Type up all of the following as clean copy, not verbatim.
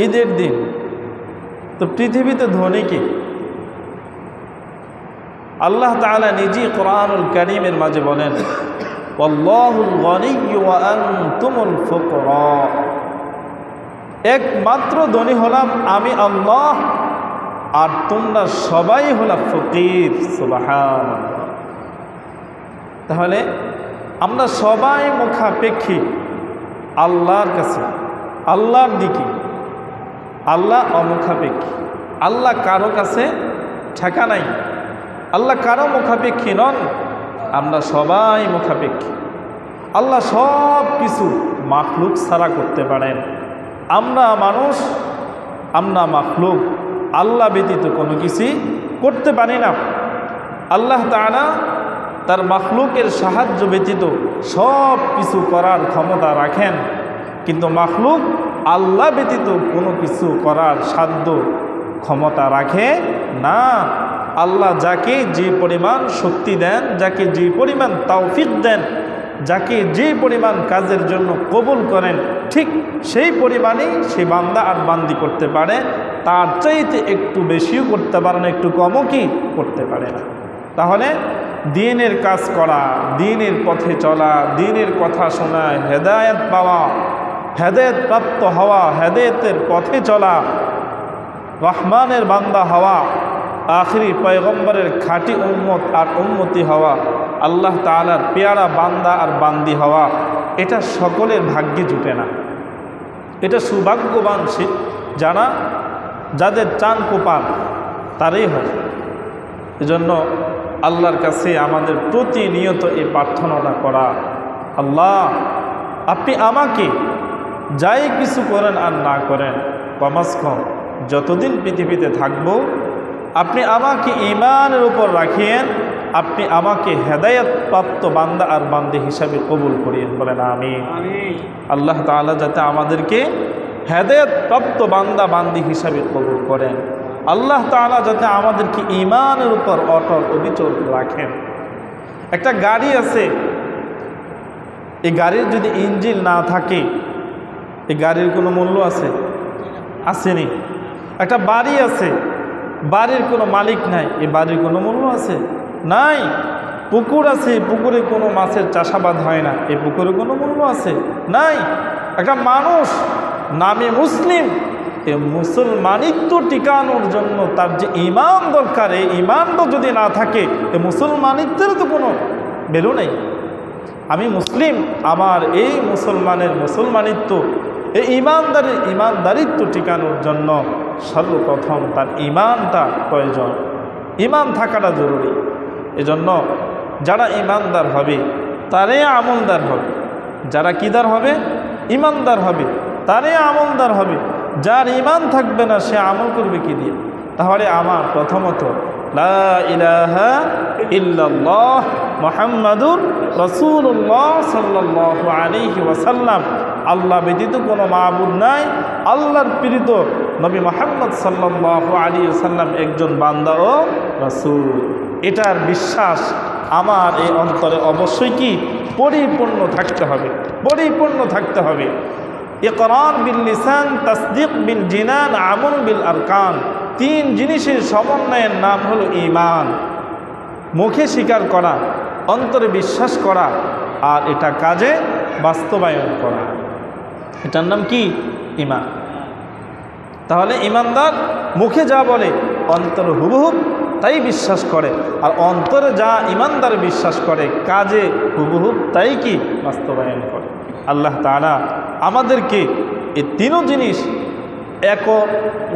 ঈদের দিন। তো পৃথিবীতে ধনী কে? আল্লাহ তাআলা নিজেই কোরআনুল কারীমের মাঝে বলেন, ওয়াল্লাহুল গনিয়্যু ওয়া আনতুমুল ফুকরা, একমাত্র ধনী হলাম আমি আল্লাহ, আর তোমরা সবাই হলা ফকির। সুবহানাল্লাহ। তাহলে আমরা সবাই মুখাপেক্ষী আল্লাহর কাছে, আল্লাহর দিকে। আল্লাহ অমুখাপেক্ষী, আল্লাহ কারো কাছে ঠেকা নাই, আল্লাহ কারো মুখাপেক্ষী নন, আমরা সবাই মুখাপেক্ষী। আল্লাহ সব কিছু মাখলুক ছাড়া করতে পারেন। আমরা মানুষ, আমরা মাখলুক, আল্লাহ ব্যতীত কোনো কিছুই করতে পারি না। আল্লাহ তাআলা তার মাখলুকের সাহায্য ব্যতীত সব কিছু করার ক্ষমতা রাখেন, কিন্তু মাখলুক আল্লাহ ব্যতীত কোনো কিছু করার সাধ্য ক্ষমতা রাখে না। আল্লাহ যাকে যে পরিমাণ শক্তি দেন, যাকে যে পরিমাণ তৌফিক দেন, যাকে যে পরিমাণ কাজের জন্য কবুল করেন, ঠিক সেই পরিমাণেই সে বান্দা আর বান্দি করতে পারে। তার চাইতে একটু বেশিও করতে পারে না, একটু কমও কি করতে পারে না। তাহলে দ্বীনের কাজ করা, দ্বীনের পথে চলা, দ্বীনের কথা শোনা, হেদায়েত পাওয়া, হেদায়েত প্রাপ্ত হওয়া, হেদায়েতের পথে চলা, রহমানের বান্দা হওয়া, আখিরি পয়গম্বরের খাঁটি উম্মত আর উম্মতি হওয়া, আল্লাহ তাআলার পেয়ারা বান্দা আর বান্দি হওয়া, এটা সকলের ভাগ্যে জুটে না। এটা সৌভাগ্যবান সে যারা, যাদের চান কোপান তারই হয়। এজন্য আল্লাহর কাছে আমাদের প্রতিনিয়ত এই প্রার্থনাটা করা, আল্লাহ আপনি আমাকে যাই কিছু করেন আর না করেন, কমাস কম যতদিন পৃথিবীতে থাকব, আপনি আমাকে ঈমানের উপর রাখিয়েন, আপনি আমাকে হেদায়েত প্রাপ্ত বান্দা আর বান্দি হিসাবে কবুল করিয়েন। বলেন আমিন। আল্লাহ তাআলা যাতে আমাদেরকে হেদায়েত প্রাপ্ত বান্দা বান্দি হিসাবে কবুল করেন। আল্লাহ তাআলা যাতে আমাদেরকে ঈমানের উপর অটল অবিচল রাখেন। একটা গাড়ি আছে, এই গাড়ির যদি ইঞ্জিন না থাকে, এই গাড়ির কোনো মূল্য আছে? আসেনি। একটা বাড়ি আছে, বাড়ির কোনো মালিক নাই, এই বাড়ির কোনো মূল্য আছে? নাই। পুকুর আছে, পুকুরে কোনো মাছের চাষাবাদ হয় না, এই পুকুরে কোনো মূল্য আছে? নাই। একটা মানুষ নামে মুসলিম, এই মুসলমানিত্ব টিকানোর জন্য তার যে ঈমান দরকার, এই ঈমানটা যদি না থাকে, এই মুসলমানিত্বের তো কোনো ভ্যালু নেই। আমি মুসলিম, আমার এই মুসলমানের মুসলমানিত্ব, এই ঈমানদারিত্ব টিকানোর জন্য সর্বপ্রথম তার ঈমানটা প্রয়োজন, ঈমান থাকাটা জরুরি। এজন্য যারা ঈমানদার হবে তারাই আমলদার হবে। যারা কিদার হবে? ঈমানদার হবে, তারাই আমলদার হবে। যার ঈমান থাকবে না সে আমল করবে কি দিয়ে? তাহলে আমার প্রথমত লা ইলাহা ইল্লাল্লাহ মুহাম্মাদুর রাসূলুল্লাহ সাল্লাল্লাহু আলাইহি ওয়াসাল্লাম, আল্লাহ ব্যতীত কোনো মাবুদ নাই, আল্লাহর প্রেরিত নবী মুহাম্মদ সাল্লাল্লাহু আলাইহি ওয়াসাল্লাম একজন বান্দা ও রাসূল। এটার বিশ্বাস আমার এই অন্তরে অবশ্যই কি পরিপূর্ণ থাকতে হবে, পরিপূর্ণ থাকতে হবে। ইকরার বিল লিসান, তাসদীক বিল জিনান, আমল বিল আরকান। তিন জিনিসের সমন্বয়ের নাম হলো ঈমান। মুখে স্বীকার করা, অন্তরে বিশ্বাস করা, আর এটা কাজে বাস্তবায়ন করা, এটার নাম কি? ঈমান। তাহলে ঈমানদার মুখে যা বলে অন্তরে হুবহুব তাই বিশ্বাস করে, আর অন্তরে যা ঈমানদার বিশ্বাস করে কাজে হুবহুব তাই কি বাস্তবায়ন করে। আল্লাহ তাআলা আমাদেরকে এই তিনও জিনিস এক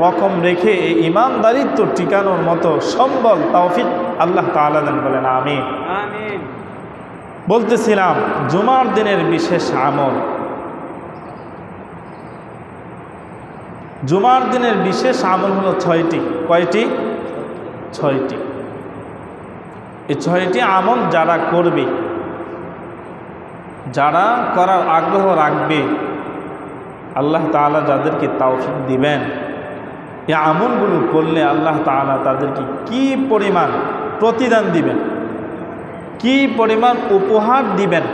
রকম রেখে এই ঈমানদারিত্ব টিকানোর মতো সম্বল তৌফিক আল্লাহ তাআলা দেন। বলেন আমিন। বলতেছিলাম জুমার দিনের বিশেষ আমল। জুমার দিনের বিশেষ আমল হলো 6টি। কয়টি? 6টি। এই 6টি আমল যারা করবে, যারা করার আগ্রহ রাখবে, আল্লাহ তাআলা যাদেরকে তৌফিক দিবেন, এই আমলগুলো করলে আল্লাহ তাআলা তাদেরকে কি পরিমাণ প্রতিদান দিবেন, কি পরিমাণ উপহার দিবেন।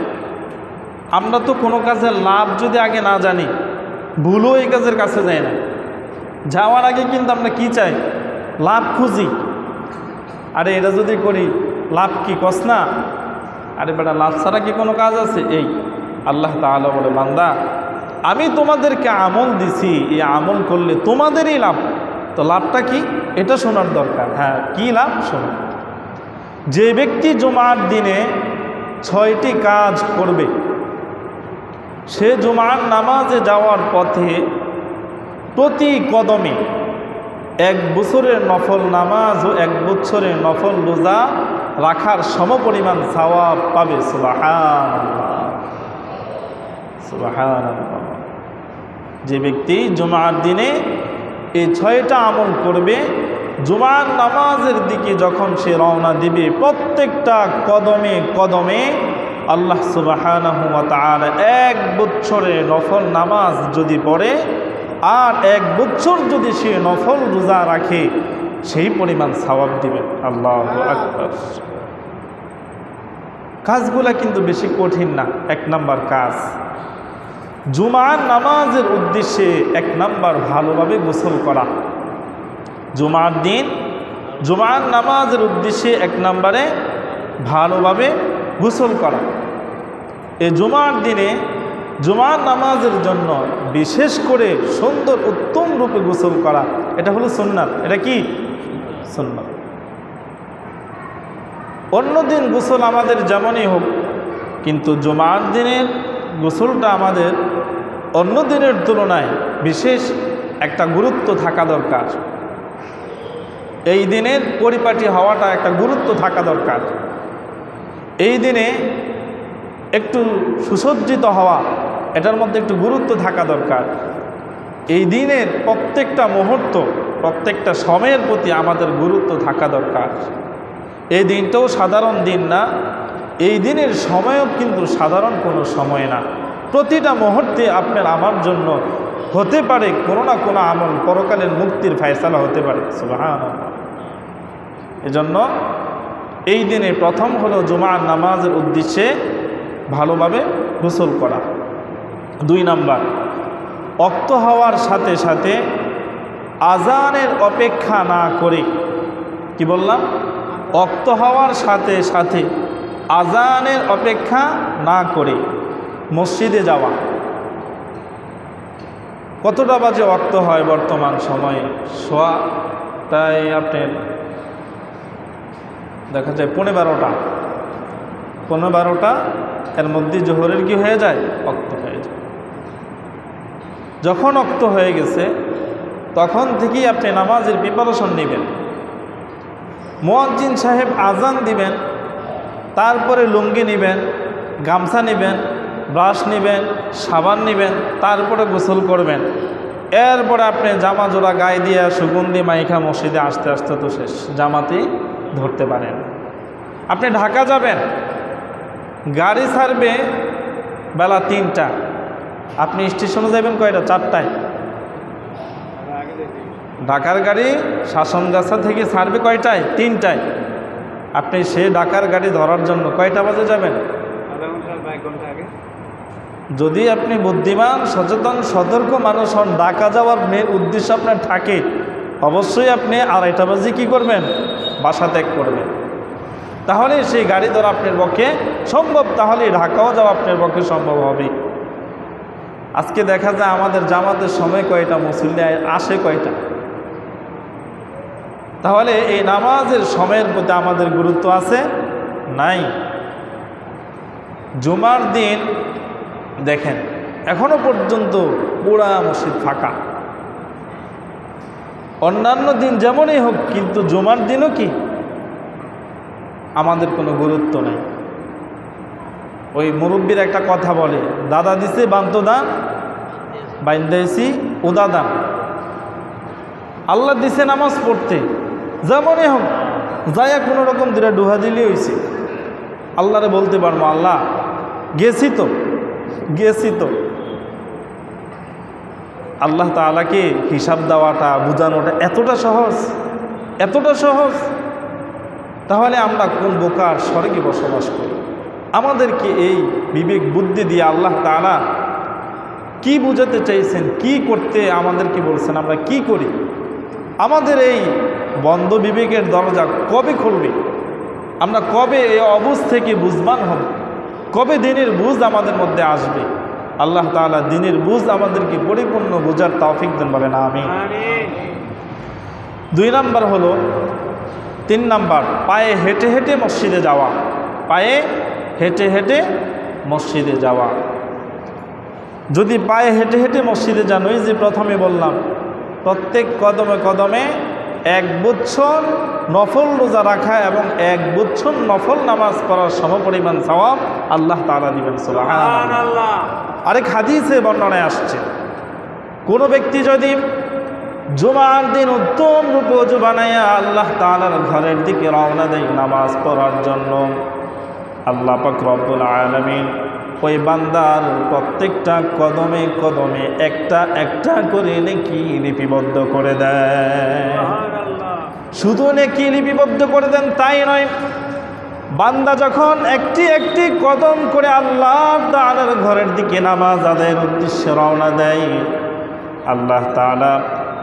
আমরা তো কোনো কাজের লাভ যদি আগে না জানি, ভুলও এই কাজের কাছে যায় না। যাওয়ার আগে কিন্তু আমরা কি চাই? লাভ খুঁজি। আরে এটা যদি করি লাভ কি কস না? আরে বেটা লাভ ছাড়া কি কোনো কাজ আছে? এই আল্লাহ তাআলা বলে, বান্দা আমি তোমাদেরকে আমল দিছি, এই আমল করলে তোমাদেরই লাভ। তো লাভটা কি এটা শোনার দরকার। হ্যাঁ, কি লাভ শোনো। যে ব্যক্তি জুমার দিনে 6টি কাজ করবে, সে জুমার নামাজে যাওয়ার পথে প্রতি কদমে 1 বছরের নফল নামাজ ও 1 বছরের নফল রোজা রাখার সমপরিমাণ সওয়াব পাবে। সুবহানাল্লাহ, সুবহানাল্লাহ। যে ব্যক্তি জুমার দিনে এই 6টা আমল করবে, জুমার নামাজের দিকে যখন সে রওনা দিবে, প্রত্যেকটা কদমে কদমে আল্লাহ সুবহানাহু ওয়া তাআলা 1 বছরের নফল নামাজ যদি পড়ে আর 1 বছর যদি সে নফল রোজা রাখে, সেই পরিমাণ সওয়াব দিবেন। আল্লাহু আকবার। কাজগুলা কিন্তু বেশি কঠিন না। 1 নাম্বার কাজ, জুমার নামাজের উদ্দেশ্যে 1 নাম্বার ভালোভাবে গোসল করা। জুমার দিন জুমার নামাজের উদ্দেশ্যে 1 নাম্বারে ভালোভাবে গোসল করা। এই জুমার দিনে জুমার নামাজের জন্য বিশেষ করে সুন্দর উত্তম রূপে গোসল করা, এটা হলো সুন্নাত। এটা কি সুন্নাত। অন্য দিন গোসল আমাদের যেমনই হোক, কিন্তু জুমার দিনের গোসলটা আমাদের অন্য দিনের তুলনায় বিশেষ একটা গুরুত্ব থাকা দরকার। এই দিনের পরিপাটি হওয়াটা একটা গুরুত্ব থাকা দরকার। এই দিনে একটু সুসজ্জিত হওয়া, এটার মধ্যে একটু গুরুত্ব থাকা দরকার। এই দিনের প্রত্যেকটা মুহূর্ত, প্রত্যেকটা সময়ের প্রতি আমাদের গুরুত্ব থাকা দরকার। এই দিনটাও সাধারণ দিন না, এই দিনের সময়ও কিন্তু সাধারণ কোনো সময় না। প্রতিটা মুহূর্তে আপনার আমার জন্য হতে পারে কোনো না কোনো আমল, পরকালের মুক্তির ফয়সালা হতে পারে। সুবহানাল্লাহ। এজন্য এই দিনে প্রথম হলো জুমার নামাজের উদ্দেশ্যে ভালোভাবে গোসল করা। 2 নাম্বার, ওয়াক্ত হওয়ার সাথে সাথে আজানের অপেক্ষা না করে, কি বললাম? ওয়াক্ত হওয়ার সাথে সাথে আজানের অপেক্ষা না করে মসজিদে যাওয়া। কতটা বাজে ওয়াক্ত হয় বর্তমান সময়ে? তাই আপনার দেখা যায় 12:15, 12:15 এর মধ্যে জোহরের কি হয়ে যায়? ওয়াক্ত হয়ে যায়। যখন ওয়াক্ত হয়ে গেছে তখন থেকেই আপনি নামাজের প্রিপারেশন নেবেন। মুয়াজ্জিন সাহেব আজান দিবেন, তারপরে লুঙ্গি নেবেন, গামছা নেবেন, ব্রাশ নেবেন, সাবান নেবেন, তারপরে গোসল করবেন। এরপরে আপনি জামা জোড়া গায়ে দিয়ে সুগন্ধি মাইখা মসজিদে আসতে আসতে তো শেষ, জামাতেই ধরতে পারেন। আপনি ঢাকা যাবেন, গাড়ি ছাড়বে বেলা 3টা, আপনি স্টেশনে যাবেন কয়টা? 4টায়। ঢাকার গাড়ি শাসনগাছা থেকে ছাড়বে কয়টায়? 3টায়। আপনি সে ঢাকার গাড়ি ধরার জন্য কয়টা বাজে যাবেন? যদি আপনি বুদ্ধিমান, সচেতন, সতর্ক মানুষ হন, ঢাকা যাওয়ার মেন উদ্দেশ্য আপনার থাকে, অবশ্যই আপনি 2:30 বাজে কী করবেন? বাসা ত্যাগ করবেন। তাহলে সেই গাড়ি ধরা আপনার পক্ষে সম্ভব, তাহলে ঢাকাও যাওয়া আপনার পক্ষে সম্ভব হবে। আজকে দেখা যায় আমাদের জামাতের সময় কয়টা, মুসল্লি আসে কয়টা? তাহলে এই নামাজের সময়ের প্রতি আমাদের গুরুত্ব আছে নাই? জুমার দিন দেখেন এখনো পর্যন্ত পুরা মসজিদ ফাঁকা। অন্যান্য দিন যেমনই হোক, কিন্তু জুমার দিনও কি আমাদের কোনো গুরুত্ব নেই। ওই মুরব্বীর একটা কথা বলে, দাদা দিছে বান্তদান, বাইন্দাইছি উদাদান। আল্লাহ দিছে নামাজ পড়তে, যেমনই হোক যাইয়া কোনো রকম দিলে ডুহা দিলে হয়েছে। আল্লাহরে বলতে পারবো, আল্লাহ গেছি তো। আল্লাহ তাআলাকে হিসাব দেওয়াটা, বুঝানোটা এতটা সহজ। তাহলে আমরা কোন বোকার স্বর্গে বসবাস করি? আমাদেরকে এই বিবেক বুদ্ধি দিয়ে আল্লাহ তাআলা কি বুঝাতে চাইছেন, কি করতে আমাদেরকে বলছেন, আমরা কি করি? আমাদের এই বন্ধ বিবেকের দরজা কবে খুলবে? আমরা কবে এই অবুঝ থেকে বুঝবান হব? কবে দিনের বুঝ আমাদের মধ্যে আসবে? আল্লাহ তাআলা দিনের বুঝ আমাদেরকে পরিপূর্ণ বোঝার তৌফিক দেন, বলেন আমিন। 2 নাম্বার হলো, 3 নাম্বার, পায়ে হেঁটে হেঁটে মসজিদে যাওয়া। পায়ে হেঁটে হেঁটে মসজিদে যাওয়া। যদি পায়ে হেঁটে হেঁটে মসজিদে যান, ওই যে প্রথমে বললাম, প্রত্যেক কদমে কদমে 1 বছর নফল রোজা রাখা এবং 1 বছর নফল নামাজ পড়ার সমপরিমাণ সওয়াব আল্লাহ তাআলা দিবেন। সুবহানাল্লাহ। আরেক হাদিসে বর্ণনায় আসছে, কোনো ব্যক্তি যদি জুমার দিন উত্তম রূপে ওযু বানাইয়া আল্লাহ তাআলার ঘরের দিকে রওনা দেয় নামাজ পড়ার জন্য, আল্লাহ পাক রব্বুল আলামিন ওই বান্দার প্রত্যেকটা কদমে কদমে একটা একটা করে নেকি লিপিবদ্ধ করে দেয়। শুধু নেকি লিপিবদ্ধ করে দেন তাই নয়, বান্দা যখন একটি একটি কদম করে আল্লাহ তাআলার ঘরের দিকে নামাজ আদায়ের উদ্দেশ্যে রওনা দেয়, আল্লাহ তাআলা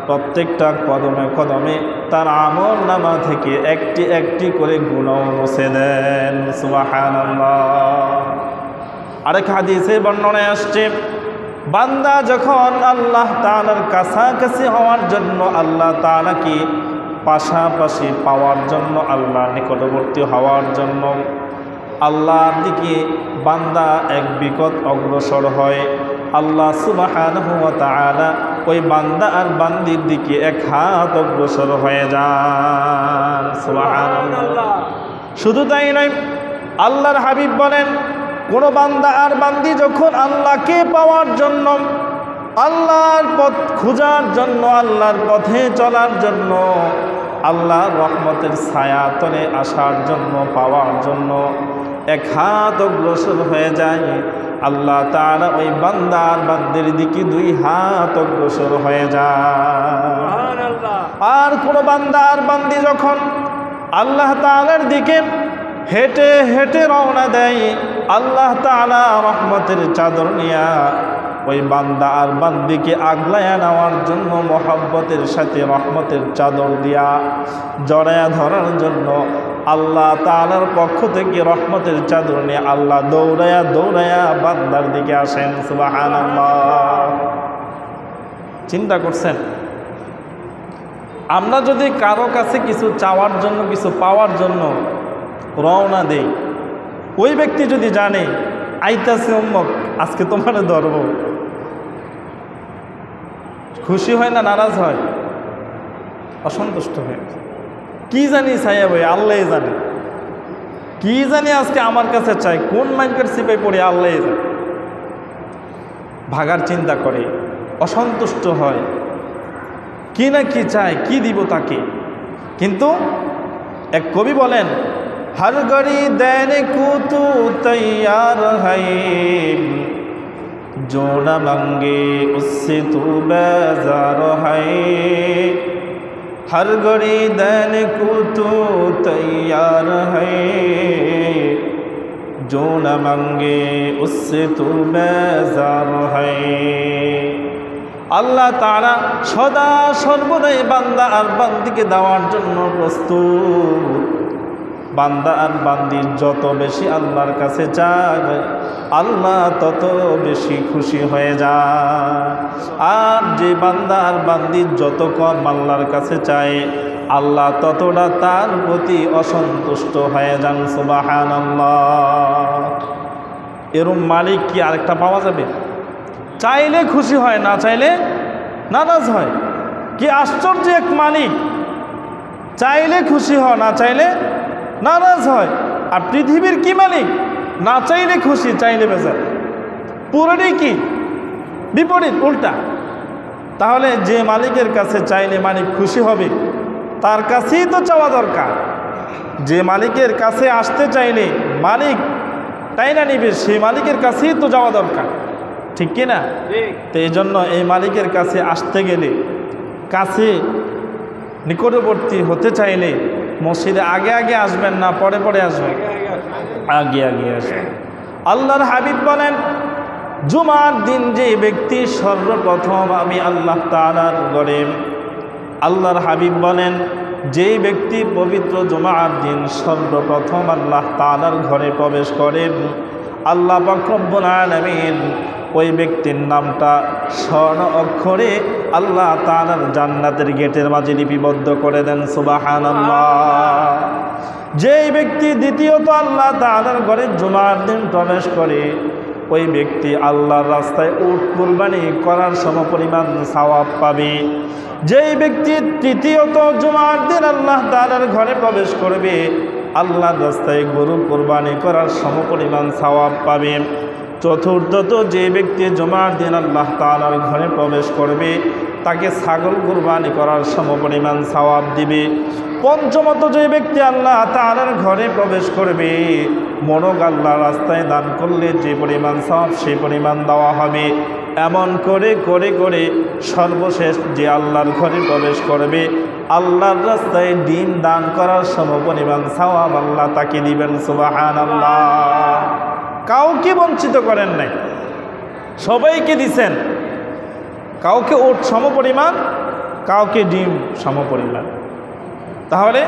প্রত্যেকটা কদমে কদমে তার আমল নামা থেকে একটি একটি করে গুনাহ মুছে দেন। সুবহানাল্লাহ। আরেক হাদিসে বর্ণনায় আসছে, বান্দা যখন আল্লাহ তাআলার কাছাকাছি হওয়ার জন্য, আল্লাহ তাআলাকে পাশাপাশি পাওয়ার জন্য, আল্লাহর নিকটবর্তী হওয়ার জন্য আল্লাহর দিকে বান্দা এক বিকট অগ্রসর হয়, আল্লাহ সুবহানাহু ওয়া তাআলা ওই বান্দা আর বান্দির দিকে 1 হাত অগ্রসর হয়ে যান। সুবহানাল্লাহ। শুধু তাই নয়, আল্লাহর হাবিব বলেন, কোনো বান্দা আর বান্দি যখন আল্লাহকে পাওয়ার জন্য, আল্লাহর পথ খোঁজার জন্য, আল্লাহর পথে চলার জন্য, আল্লাহর রহমতের ছায়া তলে আসার জন্য, পাওয়ার জন্য 1 হাত অগ্রসর হয়ে যায়, আল্লাহ তাআলা ওই বান্দা আর বান্দির দিকে 2 হাত অগ্রসর হয়ে যায়। আর কোনো বান্দা আর বান্দি যখন আল্লাহ তাআলার দিকে হেঁটে হেঁটে রওনা দেয়, আল্লাহ তাআলা রহমতের চাদর নিয়া ওই বান্দা আর বান্দিকে আগলায়া নেওয়ার জন্য, মহব্বতের সাথে রহমতের চাদর দিয়া জড়ায়া ধরার জন্য আল্লাহ তাআলার পক্ষ থেকে রহমতের চাদর নিয়ে আল্লাহ দৌড়ায়া দৌড়ায়া বান্দার দিকে আসেন। সুবহানাল্লাহ। চিন্তা করছেন, আমরা যদি কারো কাছে কিছু চাওয়ার জন্য, কিছু পাওয়ার জন্য রওনা দেই, ওই ব্যক্তি যদি জানে আইতাছে অমুক, আজকে তোমার ধরব, খুশি হয় না নারাজ হয়? অসন্তুষ্ট হয়। কি জানি চাইয়া ভাই, আল্লাহ জানে। কি জানি আজকে আমার কাছে চাই, কোন মাইকের সিপাই পড়ে আল্লাহ জানে। ভাগার চিন্তা করে, অসন্তুষ্ট হয়, কি না কি চায়, কি দিব তাকে। কিন্তু এক কবি বলেন, हर घड़ी देने को तू तैयार है, जो न मांगे उससे तू बेजार है, हर घड़ी देने को तू तैयार है, जो न मांगे उससे तू बेजार है। আল্লাহ তাআলা সদা সর্বদাই বান্দা আর বান্দিকে দেওয়ার জন্য প্রস্তুত। বান্দা আর বান্দি যত বেশি আল্লাহর কাছে চায়, আল্লাহ তত বেশি খুশি হয়ে যায়। আর যে বান্দা আর বান্দি যত কম আল্লাহর কাছে চায়, আল্লাহ ততটা তার প্রতি অসন্তুষ্ট হয়ে যান। সুবহানাল্লাহ। এরম মালিক কি আরেকটা পাওয়া যাবে? চাইলে খুশি হয়, না চাইলে নারাজ হয়। কি আশ্চর্য এক মালিক! চাইলে খুশি হয়, না চাইলে নারাজ হয়। আর পৃথিবীর কি মালিক? না চাইলে খুশি, চাইলে বেজার। পুরোটাই কি বিপরীত, উল্টা। তাহলে যে মালিকের কাছে চাইলে মালিক খুশি হবে, তার কাছেই তো চাওয়া দরকার। যে মালিকের কাছে আসতে চাইলে মালিক তাই না নিবে, সেই মালিকের কাছেই তো যাওয়া দরকার, ঠিক কিনা? তো এই জন্য এই মালিকের কাছে আসতে গেলে, কাছে নিকটবর্তী হতে চাইলে মসজিদে আগে আগে আসবেন না, পরে পরে আসবেন? আগে আগে আসবেন। আল্লাহর হাবিব বলেন, জুমার দিন যে ব্যক্তি সর্বপ্রথম আমি আল্লাহ তাআলার ঘরে, আল্লাহর হাবিব বলেন যেই ব্যক্তি পবিত্র জুমার দিন সর্বপ্রথম আল্লাহ তাআলার ঘরে প্রবেশ করেন, আল্লাহ পাক রব্বুল আলামিন ওই ব্যক্তির নামটা স্বর্ণ অক্ষরে আল্লাহ তাআলার জান্নাতের গেটের মাঝে লিপিবদ্ধ করে দেন। সুবহানাল্লাহ। যেই ব্যক্তি দ্বিতীয়ত আল্লাহ তাআলার ঘরে জুমার দিন প্রবেশ করে, ওই ব্যক্তি আল্লাহর রাস্তায় উট কুরবানি করার সমপরিমাণ সওয়াব পাবে। যেই ব্যক্তি তৃতীয়ত জুমার দিন আল্লাহ তাআলার ঘরে প্রবেশ করবে, আল্লাহর রাস্তায় গরু কুরবানি করার সমপরিমাণ সওয়াব পাবে। চতুর্থত যে ব্যক্তি জুমার দিন আল্লাহ তাআলার ঘরে প্রবেশ করবে, তাকে ছাগল কুরবানি করার সমপরিমাণ সওয়াব দিবে। পঞ্চমত যে ব্যক্তি আল্লাহ তাআলার ঘরে প্রবেশ করবে, মোরগ আল্লাহর রাস্তায় দান করলে যে পরিমাণ সওয়াব সেই পরিমাণ দেওয়া হবে। এমন করে করে করে সর্বশেষ যে আল্লাহর ঘরে প্রবেশ করবে, আল্লাহর রাস্তায় ডিম দান করার সমপরিমাণ সওয়াব আল্লাহ তাকে দিবেন। সুবহানাল্লাহ। কাউকে বঞ্চিত করেন নাই, সবাইকে দিছেন। কাউকে ওট সমপরিমাণ, কাউকে ডিম সমপরিমাণ। তাহলে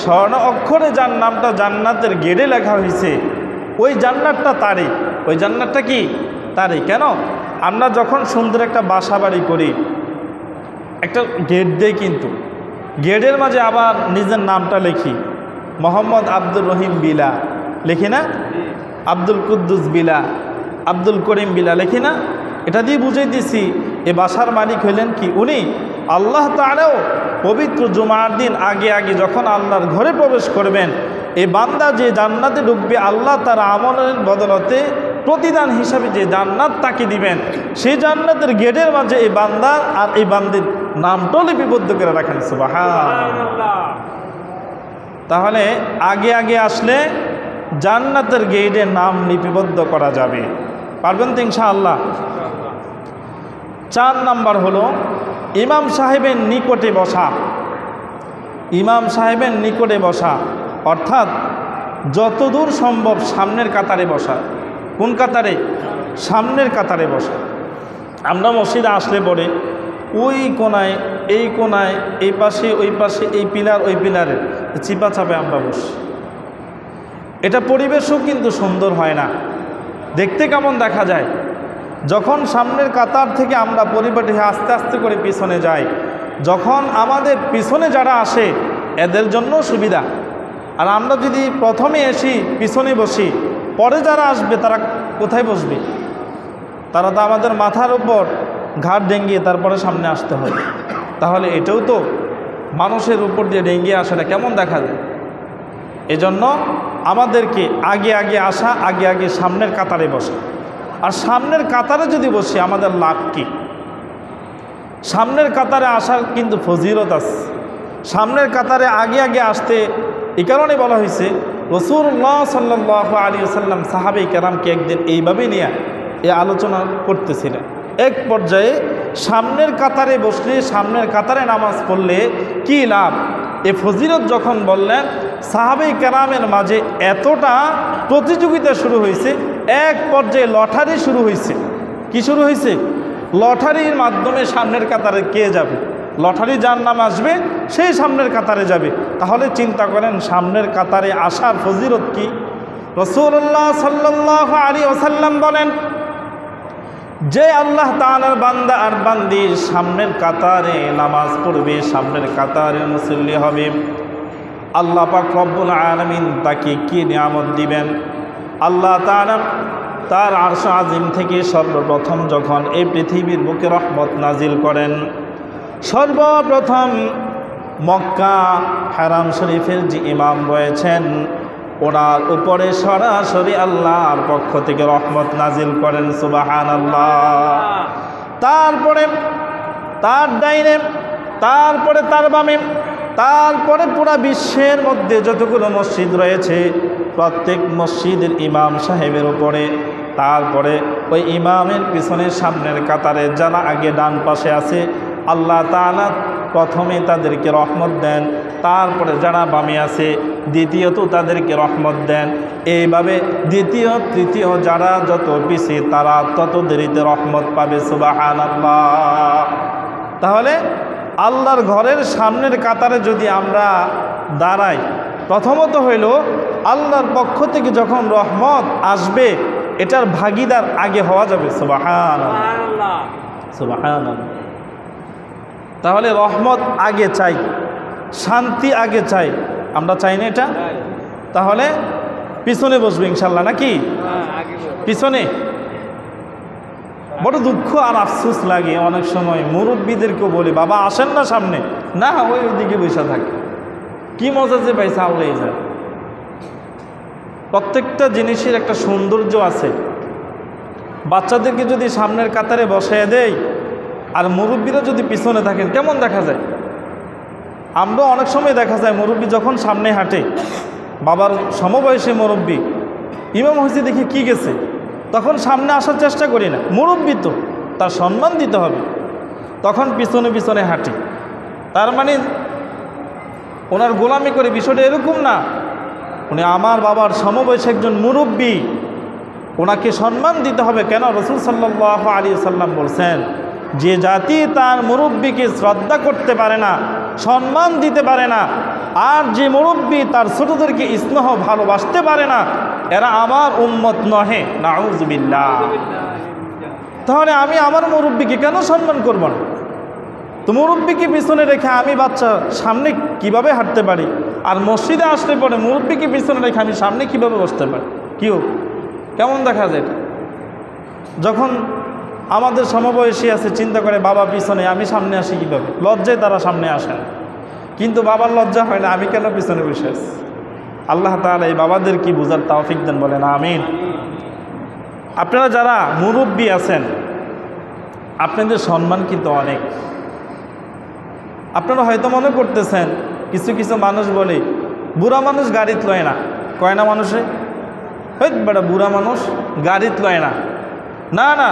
স্বর্ণ অক্ষরে যার নামটা জান্নাতের গেটে লেখা হয়েছে, ওই জান্নাতটা তারই। ওই জান্নাতটা কি তারই? কেন? আমরা যখন সুন্দর একটা বাসা বাড়ি করি, একটা গেট দেই, কিন্তু গেটের মাঝে আবার নিজের নামটা লিখি, মোহাম্মদ আব্দুর রহিম বিলা লিখি না, আব্দুল কুদ্দুস বিলা, আব্দুল করিম বিলা লিখি না। এটা দিয়ে বুঝাইতেছি এ বাসার মালিক হইলেন কি উনি। আল্লাহ তাআলাও পবিত্র জুমার দিন আগে আগে যখন আল্লাহর ঘরে প্রবেশ করবেন, এই বান্দা যে জান্নাতে ঢুকবে, আল্লাহ তার আমলের বদলতে প্রতিদান হিসাবে যে জান্নাত তাকে দিবেন, সেই জান্নাতের গেটের মাঝে এই বান্দা আর এই বান্দির নামটাও লিপিবদ্ধ করে রাখেন। সুবহানাল্লাহ। তাহলে আগে আগে আসলে জান্নাতের গেটে নাম লিপিবদ্ধ করা যাবে। পারবেন তো ইনশাআল্লাহ? 4 নাম্বার হলো ইমাম সাহেবের নিকটে বসা। ইমাম সাহেবের নিকটে বসা অর্থাৎ যতদূর সম্ভব সামনের কাতারে বসা। কোন কাতারে? সামনের কাতারে বসা। আমরা মসজিদে আসলে পরে ওই কোনায়, এই কোনায়, এই পাশে, ওই পাশে, এই পিলার, ওই পিলারে চিপা চাপে আমরা বসি। এটা পরিবেশও কিন্তু সুন্দর হয় না, দেখতে কেমন দেখা যায়। যখন সামনের কাতার থেকে আমরা পরিপাটি আস্তে আস্তে করে পিছনে যাই, যখন আমাদের পিছনে যারা আসে এদের জন্য সুবিধা। আর আমরা যদি প্রথমে এসি পিছনে বসি, পরে যারা আসবে তারা কোথায় বসবে? তারা তো আমাদের মাথার উপর ঘাট ডেঙ্গিয়ে তারপরে সামনে আসতে হয়। তাহলে এটাও তো মানুষের উপর দিয়ে ডেঙ্গিয়ে আসাটা কেমন দেখা যায়। এজন্য আমাদেরকে আগে আগে আসা, আগে আগে সামনের কাতারে বসা। আর সামনের কাতারে যদি বসি আমাদের লাভ কি? সামনের কাতারে আসার কিন্তু ফজিলত আছে। সামনের কাতারে আগে আগে আসতে এই কারণে বলা হয়েছে, রাসূলুল্লাহ সাল্লাল্লাহু আলাইহি ওয়াসাল্লাম সাহাবায়ে কেরামকে একদিন এইভাবে নিয়ে এই আলোচনা করতেছিলেন। এক পর্যায়ে সামনের কাতারে বসলে, সামনের কাতারে নামাজ পড়লে কি লাভ, এ ফজিলত যখন বললেন, সাহাবায়ে কেরামের মাঝে এতটা প্রতিযোগিতা শুরু হয়েছে, এক পর্যায়ে লটারি শুরু হয়েছে। কি শুরু হয়েছে? লটারির মাধ্যমে সামনের কাতারে কে যাবে, লটারি যার নাম আসবে সেই সামনের কাতারে যাবে। তাহলে চিন্তা করেন সামনের কাতারে আসার ফজিলত কি। রাসূলুল্লাহ সাল্লাল্লাহু আলাইহি ওয়াসাল্লাম বলেন, যে আল্লাহ তাআলার বান্দা আর বান্দি সামনের কাতারে নামাজ পড়বে, সামনের কাতারে মুসল্লি হবে, আল্লাহ পাক রব্বুল আলামিন তাকে কি নিয়ামত দিবেন। আল্লাহ তাআলা তার আরশ আজিম থেকে সর্বপ্রথম যখন এই পৃথিবীর বুকে রহমত নাজিল করেন, সর্বপ্রথম মক্কা হারাম শরীফের যে ইমাম রয়েছেন ওনার উপরে সরাসরি আল্লাহর পক্ষ থেকে রহমত নাজিল করেন। সুবহানাল্লাহ। তারপরে তার ডাইনে, তারপরে তার বামে, তারপরে পুরা বিশ্বের মধ্যে যতগুলো মসজিদ রয়েছে প্রত্যেক মসজিদের ইমাম সাহেবের উপরে, তারপরে ওই ইমামের পিছনে সামনের কাতারে যারা আগে ডান পাশে আছে, আল্লাহ তাআলা প্রথমে তাদেরকে রহমত দেন, তারপরে যারা বামে আছে দ্বিতীয়ত তাদেরকে রহমত দেন। এইভাবে দ্বিতীয় তৃতীয় যারা যত বেশি তারা তত দেরিতে রহমত পাবে। সুবহানাল্লাহ। তাহলে আল্লাহর ঘরের সামনের কাতারে যদি আমরা দাঁড়াই, প্রথমত হইল আল্লাহর পক্ষ থেকে যখন রহমত আসবে এটার ভাগিদার আগে হওয়া যাবে। সুবহানাল্লাহ, সুবহানাল্লাহ। তাহলে রহমত আগে চাই, শান্তি আগে চাই, আমরা চাই না এটা? তাহলে পিছনে বসবে ইনশাল্লাহ, নাকি পিছনে? বড় দুঃখ আর আফসোস লাগে অনেক সময়, মুরব্বীদেরকেও বলি বাবা আসেন না সামনে, না ওইদিকে বসে থাকে। কি মজা যে পয়সা আল্লাহ যায়। প্রত্যেকটা জিনিসের একটা সৌন্দর্য আছে। বাচ্চাদেরকে যদি সামনের কাতারে বসায় দেয় আর মুরব্বীরা যদি পিছনে থাকেন কেমন দেখা যায়? আমরা অনেক সময় দেখা যায় মুরব্বী যখন সামনে হাঁটে, বাবার সমবয়সী মুরব্বী ইমাম হয়েছে দেখি কি গেছে, তখন সামনে আসার চেষ্টা করি না, মুরব্বী তো তার সম্মান দিতে হবে, তখন পিছনে পিছনে হাঁটি। তার মানে ওনার গোলামি করে, বিষয়টা এরকম না, উনি আমার বাবার সমবয়সী একজন মুরব্বী, ওনাকে সম্মান দিতে হবে। কেন? রাসূল সাল্লাল্লাহু আলাইহি সাল্লাম বলছেন, যে জাতি তার মুরব্বীকে শ্রদ্ধা করতে পারে না, সম্মান দিতে পারে না, আর যে মুরব্বী তার ছোটদেরকে স্নেহ ভালোবাসতে পারে না, এরা আমার উম্মত নহে। নাউযুবিল্লাহ। তাহলে আমি আমার মুরব্বীকে কেন সম্মান করব না? তো মুরব্বীকে পিছনে রেখে আমি বাচ্চা সামনে কিভাবে হাঁটতে পারি? আর মসজিদে আসলে পরে মুরব্বীকে পিছনে রেখে আমি সামনে কিভাবে বসতে পারি? কেউ কেমন দেখা যায়? যখন আমাদের সমবয়সী আছে চিন্তা করে বাবা পিছনে, আমি সামনে আসি কীভাবে? লজ্জায় তারা সামনে আসেন, কিন্তু বাবার লজ্জা হয় না, আমি কেন পিছনে বসে আছি? আল্লাহ তাআলা এই বাবাদের কি বুঝার তৌফিক দেন, বলেন আমিন। আপনারা যারা মুরব্বী আছেন আপনাদের সম্মান কিন্তু অনেক। আপনারা হয়তো মনে করতেছেন কিছু কিছু মানুষ বলে বুড়া মানুষ গাড়িত লয় না, কয় না মানুষে, হইত বেটা বুড়া মানুষ গাড়িত লয় না। না না,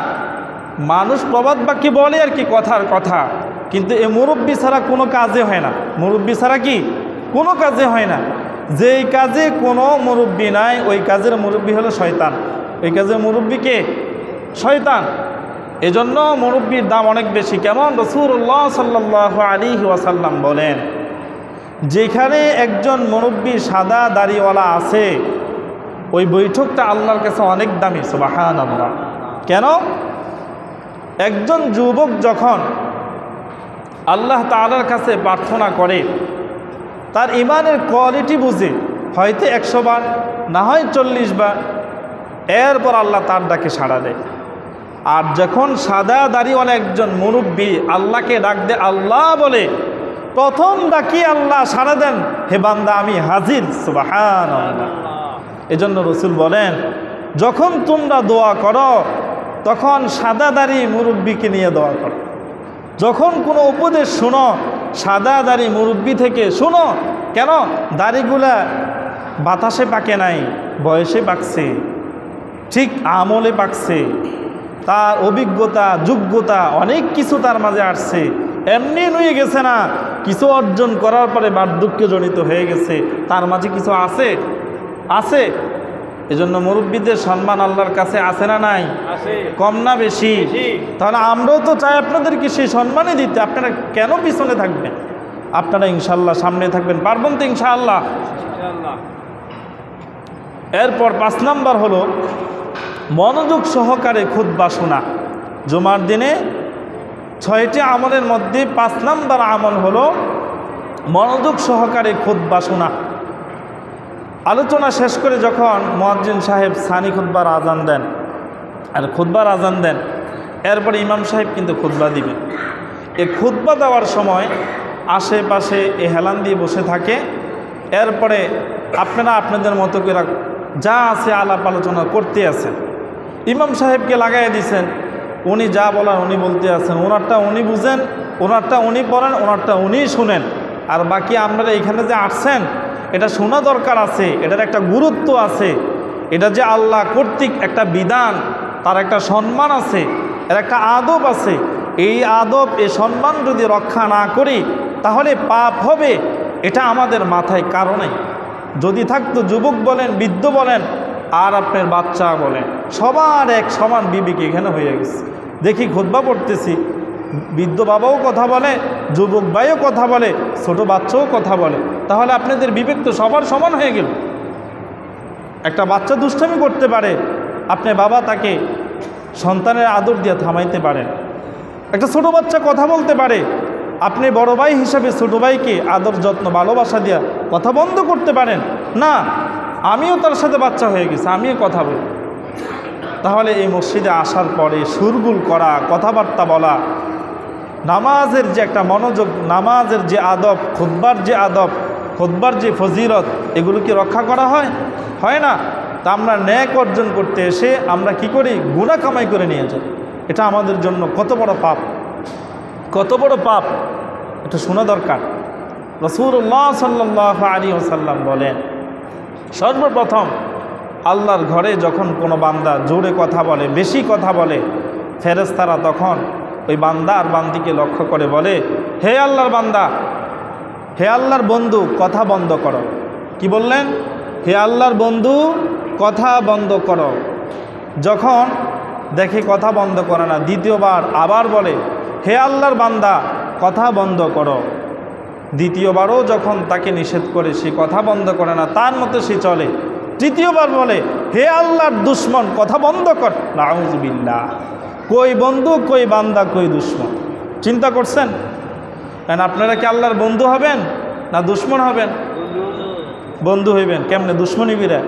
মানুষ প্রবাদ বাক্যে বলে আর কি, কথার কথা, কিন্তু এ মুরব্বী ছাড়া কোনো কাজে হয় না। মুরব্বী ছাড়া কি কোনো কাজে হয় না। যেই কাজে কোনো মুরব্বী নাই ওই কাজের মুরব্বী হলো শয়তান, ওই কাজের মুরব্বীকে শয়তান। এজন্য মুরব্বীর দাম অনেক বেশি। কেমন? রাসূলুল্লাহ সাল্লাল্লাহু আলাইহি ওয়াসাল্লাম বলেন, যেখানে একজন মুরব্বী সাদা দাড়িওয়ালা আছে ওই বৈঠকটা আল্লাহর কাছে অনেক দামি। সুবহানাল্লাহ। কেন? একজন যুবক যখন আল্লাহ তাআলার কাছে প্রার্থনা করে, তার ইমানের কোয়ালিটি বুঝে, হয়তো 100 বার, না হয় 40 বার, এরপর আল্লাহ তার ডাকে সাড়া দেয়। আর যখন সাদা দাড়িওয়ালা একজন মুরব্বী আল্লাহকে ডাক দেয়, আল্লাহ বলে, প্রথম ডাকি আল্লাহ সাড়া দেন, হে বান্দা আমি হাজির। সুবহানাল্লাহ। এজন্য রাসূল বলেন, যখন তোমরা দোয়া করো তখন সাদা দাড়ি মুরব্বীকে নিয়ে দোয়া করো। যখন কোনো উপদেশ শোনো সাদা দাড়ি মুরব্বী থেকে শোনো। কেন? দাড়িগুলা বাতাসে পাকে নাই, বয়সে পাকছে, ঠিক আমলে পাকছে, তার অভিজ্ঞতা যোগ্যতা অনেক কিছু তার মাঝে আসছে, এমনি নুয়ে গেছে না, কিছু অর্জন করার পরে বার্ধক্য জনিত হয়ে গেছে, তার মাঝে কিছু আছে আছে। এজন্য মুরব্বীদের সম্মান আল্লাহর কাছে আছে না নাই? কম না বেশি? তাহলে আমরাও তো চাই আপনাদেরকে সেই সম্মানই দিতে। আপনারা কেন পিছনে থাকবেন? আপনারা ইনশাআল্লাহ সামনে থাকবেন, পারবেন তো ইনশাআল্লাহ। এরপর 5 নাম্বার হলো মনোযোগ সহকারে খুতবা শোনা। জুমার দিনে 6টি আমলের মধ্যে 5 নাম্বার আমল হলো মনোযোগ সহকারে খুতবা শোনা। আলোচনা শেষ করে যখন মুয়াজ্জিন সাহেব সানি খুতবার আজান দেন আর খুতবার আজান দেন, এরপরে ইমাম সাহেব কিন্তু খুতবা দিবেন। এই খুতবা দেওয়ার সময় আশেপাশে এ হেলান দিয়ে বসে থাকে। এরপরে আপনারা আপনাদের মতো করে যা আছে আলাপ আলোচনা করতে আছেন। ইমাম সাহেবকে লাগাই দিয়েছেন, উনি যা বলার উনি বলতে আছেন, ওনারটা উনি বুঝেন, ওনারটা উনি পড়েন, ওনারটা উনি শুনেন। আর বাকি আপনারা এখানে যে আসছেন এটা শোনা দরকার আছে, এটার একটা গুরুত্ব আছে, এটা যে আল্লাহ কর্তৃক একটা বিধান, তার একটা সম্মান আছে, এর একটা আদব আছে। এই আদব এই সম্মান যদি রক্ষা না করি তাহলে পাপ হবে, এটা আমাদের মাথায় কারণে যদি থাকতো, যুবক বলেন, বৃদ্ধ বলেন, আর আপনার বাচ্চা বলেন, সবার এক সমান বিবেক এখানে হয়ে গেছে। দেখি খুতবা পড়তেছি, বৃদ্ধ বাবাও কথা বলে, যুবক ভাইও কথা বলে, ছোট বাচ্চাও কথা বলে, তাহলে আপনাদের বিবেক তো সবার সমান হয়ে গেল। একটা বাচ্চা দুষ্টামি করতে পারে, আপনি বাবা তাকে সন্তানের আদর দিয়ে থামাইতে পারেন। একটা ছোট বাচ্চা কথা বলতে পারে, আপনি বড় ভাই হিসাবে ছোট ভাইকে আদর যত্ন ভালোবাসা দিয়ে কথা বন্ধ করতে পারেন না। আমিও তার সাথে বাচ্চা হয়ে গেছি, আমিও কথা বলি। তাহলে এই মসজিদে আসার পরে সুরগুল করা, কথাবার্তা বলা, নামাজের যে একটা মনোযোগ, নামাজের যে আদব, খুতবার যে আদব, খুতবার যে ফজিলত, এগুলো কি রক্ষা করা হয়? হয় না। তা আমরা ন্যাক অর্জন করতে এসে আমরা কি করি? গুনাহ কামাই করে নিয়ে যাই। এটা আমাদের জন্য কত বড় পাপ, কত বড় পাপ, এটা শোনা দরকার। রাসূলুল্লাহ সাল্লাল্লাহু আলাইহি ওয়াসাল্লাম বলেন, সর্বপ্রথম আল্লাহর ঘরে যখন কোনো বান্দা জোরে কথা বলে, বেশি কথা বলে, ফেরেশতারা তখন ওই বান্দা আর বান্দিকে লক্ষ্য করে বলে, হে আল্লাহর বান্দা, হে আল্লাহর বন্ধু, কথা বন্ধ করো। কি বললেন? হে আল্লাহর বন্ধু, কথা বন্ধ করো। যখন দেখে কথা বন্ধ করে না, দ্বিতীয়বার আবার বলে, হে আল্লাহর বান্দা, কথা বন্ধ করো। দ্বিতীয়বারও যখন তাকে নিষেধ করে, সে কথা বন্ধ করে না, তার মতো সে চলে। তৃতীয়বার বলে, হে আল্লাহর দুশ্মন, কথা বন্ধ কর। নাউযুবিল্লাহ। কই বন্ধু, কই বান্দা, কই দুশ্মন? চিন্তা করছেন? কারণ আপনারা কি আল্লাহর বন্ধু হবেন না দুশ্মন হবেন? বন্ধু হইবেন। কেমনে? দুশ্মনী কইরা।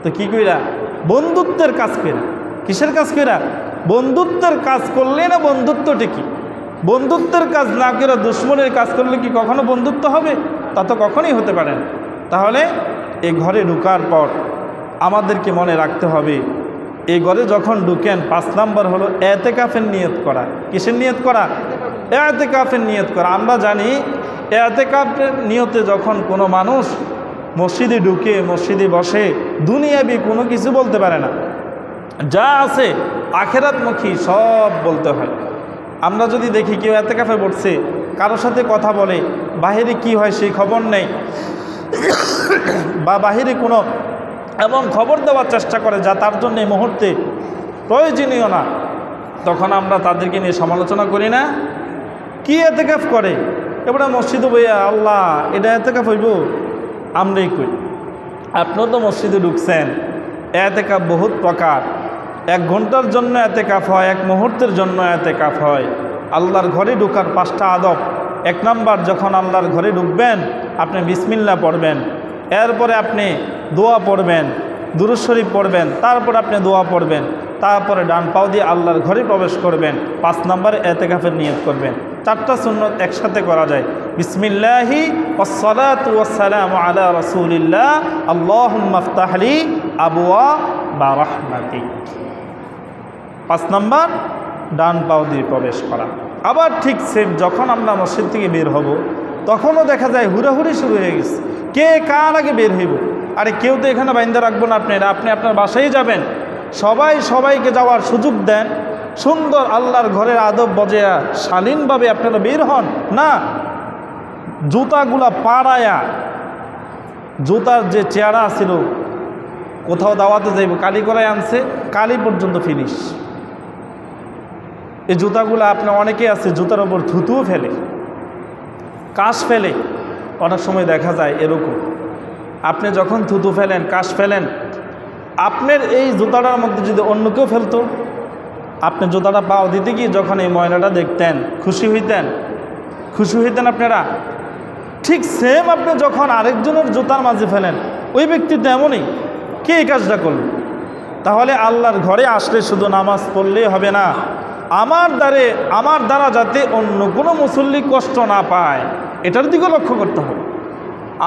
তো কি কইরা? বন্ধুত্বের কাজ কইরা। কিসের কাজ কইরা? বন্ধুত্বের কাজ করলে না বন্ধুত্ব টিকি। বন্ধুত্বের কাজ না করে দুশ্মনের কাজ করলে কি কখনো বন্ধুত্ব হবে? তা তো কখনোই হতে পারে না। তাহলে এই ঘরে ঢুকার পর আমাদেরকে মনে রাখতে হবে, এই ঘরে যখন ঢুকেন 5 নাম্বার হলো এতেকাফের নিয়ত করা। কিসের নিয়ত করা? এতেকাফের নিয়ত করা। আমরা জানি এতেকাফের নিয়তে যখন কোনো মানুষ মসজিদে ঢুকে, মসজিদে বসে, দুনিয়াবি কোনো কিছু বলতে পারে না, যা আছে আখেরাতমুখী সব বলতে হয়। আমরা যদি দেখি কেউ এতেকাফে বসছে, কারোর সাথে কথা বলে, বাহিরে কি হয় সেই খবর নেই, বা বাহিরে কোনো এমন খবর দেওয়ার চেষ্টা করে যা তার জন্য এই মুহূর্তে প্রয়োজনীয় না, তখন আমরা তাদেরকে নিয়ে সমালোচনা করি না? কি এতেকাফ করে? এবারে মসজিদে বইয়া, আল্লাহ এটা এতেকাফ হইব? আমরাই কই। আপনিও তো মসজিদে ঢুকছেন। এতেকাফ বহুত প্রকার। 1 ঘন্টার জন্য এতেকাফ হয়, 1 মুহূর্তের জন্য এতেকাফ হয়। আল্লাহর ঘরে ঢুকার 5টা আদব। 1 নাম্বার, যখন আল্লাহর ঘরে ঢুকবেন আপনি বিসমিল্লাহ পড়বেন, এরপরে আপনি দোয়া পড়বেন, দুরূদ শরীফ পড়বেন, তারপর আপনি দোয়া পড়বেন, তারপরে ডান পাও দিয়ে আল্লাহর ঘরে প্রবেশ করবেন। 5 নম্বরে এতেকাফের নিয়ত করবেন। 4টা সুন্নত একসাথে করা যায়। বিসমিল্লাহি ওয়াসসালাতু ওয়াসসালামু আলা রাসূলিল্লাহ, আল্লাহুম্মা ইফতাহলি আবওয়াবা রাহমাতিক। 5 নম্বর ডান পাও দিয়ে প্রবেশ করা। আবার ঠিক সেম, যখন আমরা মসজিদ থেকে বের হব তখনও দেখা যায় হুড়াহুড়ি শুরু হয়ে গেছে, কে কার আগে বের হইব। আরে কেউ তো এখানে বাইন্দা রাখবো না, আপনি আপনার বাসায় যাবেন। সবাই সবাইকে যাওয়ার সুযোগ দেন। সুন্দর আল্লাহর ঘরের আদব বজায়া শালীনভাবে আপনারা বের হন না। জুতাগুলা পাড়ায়া, জুতার যে চেহারা ছিল, কোথাও দাওয়াতে যাইব, কালি করায় আনছে, কালি পর্যন্ত ফিনিশ। এই জুতাগুলো আপনার অনেকে আছে জুতার ওপর থুতুও ফেলে, কাশ ফেলে। অনেক সময় দেখা যায় এরকম, আপনি যখন থুতু ফেলেন, কাশ ফেলেন, আপনার এই জুতাটার মধ্যে যদি অন্য কেউ ফেলতো, আপনি জুতাটা পাও দিতে গিয়ে যখন এই ময়লাটা দেখতেন, খুশি হইতেন আপনারা? ঠিক সেম আপনি যখন আরেকজনের জুতার মাঝে ফেলেন, ওই ব্যক্তি তো এমনই, কে এই কাজটা করল? তাহলে আল্লাহর ঘরে আসলে শুধু নামাজ পড়লেই হবে না, আমার দ্বারা যাতে অন্য কোনো মুসল্লি কষ্ট না পায়, এটার দিকেও লক্ষ্য করতে হবে।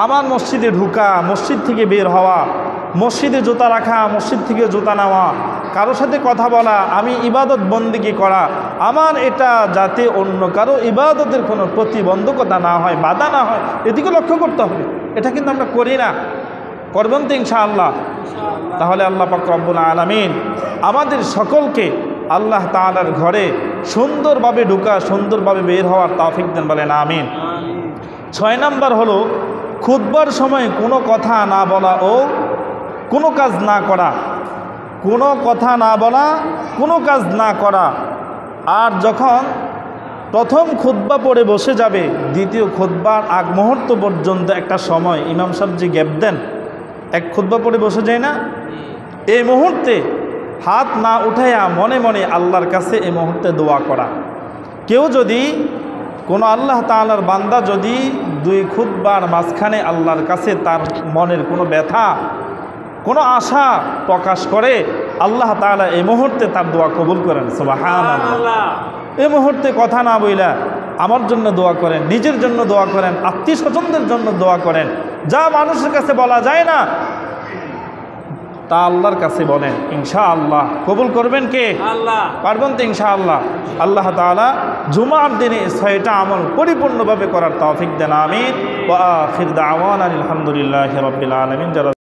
আমার মসজিদে ঢুকা, মসজিদ থেকে বের হওয়া, মসজিদে জুতা রাখা, মসজিদ থেকে জুতা নেওয়া, কারো সাথে কথা বলা, আমি ইবাদত বন্দেগী করা, আমার এটা যাতে অন্য কারো ইবাদতের কোনো প্রতিবন্ধকতা না হয়, বাধা না হয়, এদিকে লক্ষ্য করতে হবে। এটা কিন্তু আমরা করি না। করবেন তো ইনশাআল্লাহ? তাহলে আল্লাহ পাক রব্বুল আলামিন আমাদের সকলকে আল্লাহ তাআলার ঘরে সুন্দরভাবে ঢুকা, সুন্দরভাবে বের হওয়ার তৌফিক দেন, বলেন আমিন। 6 নম্বর হলো খুতবার সময় কোনো কথা না বলা ও কোনো কাজ না করা। কোনো কথা না বলা, কোনো কাজ না করা। আর যখন প্রথম খুতবা পড়ে বসে যাবে, দ্বিতীয় খুতবার আগ মুহূর্ত পর্যন্ত একটা সময় ইমাম সাহেব যে গ্যাপ দেন, এক খুতবা পড়ে বসে যায় না, এই মুহূর্তে হাত না উঠাইয়া মনে মনে আল্লাহর কাছে এই মুহূর্তে দোয়া করা। কেউ যদি কোনো আল্লাহ তাআলার বান্দা যদি 2 খুতবার মাঝখানে আল্লাহর কাছে তার মনের কোনো ব্যথা, কোনো আশা প্রকাশ করে, আল্লাহ তাআলা এই মুহূর্তে তার দোয়া কবুল করেন। সুবহানাল্লাহ। এই মুহূর্তে কথা না বইলা আমার জন্য দোয়া করেন, নিজের জন্য দোয়া করেন, আত্মীয় স্বজনদের জন্য দোয়া করেন। যা মানুষের কাছে বলা যায় না তা আল্লাহর কাছে বলেন, ইনশাআল্লাহ কবুল করবেন কে? আল্লাহ। পারবেন তো ইনশাআল্লাহ? আল্লাহ তাআলা জুমার দিনে 6টা আমল পরিপূর্ণভাবে করার তৌফিক দেন, আমিন। ওয়া আখির দাওয়ানা আলহামদুলিল্লাহি রাব্বিল আলামিন।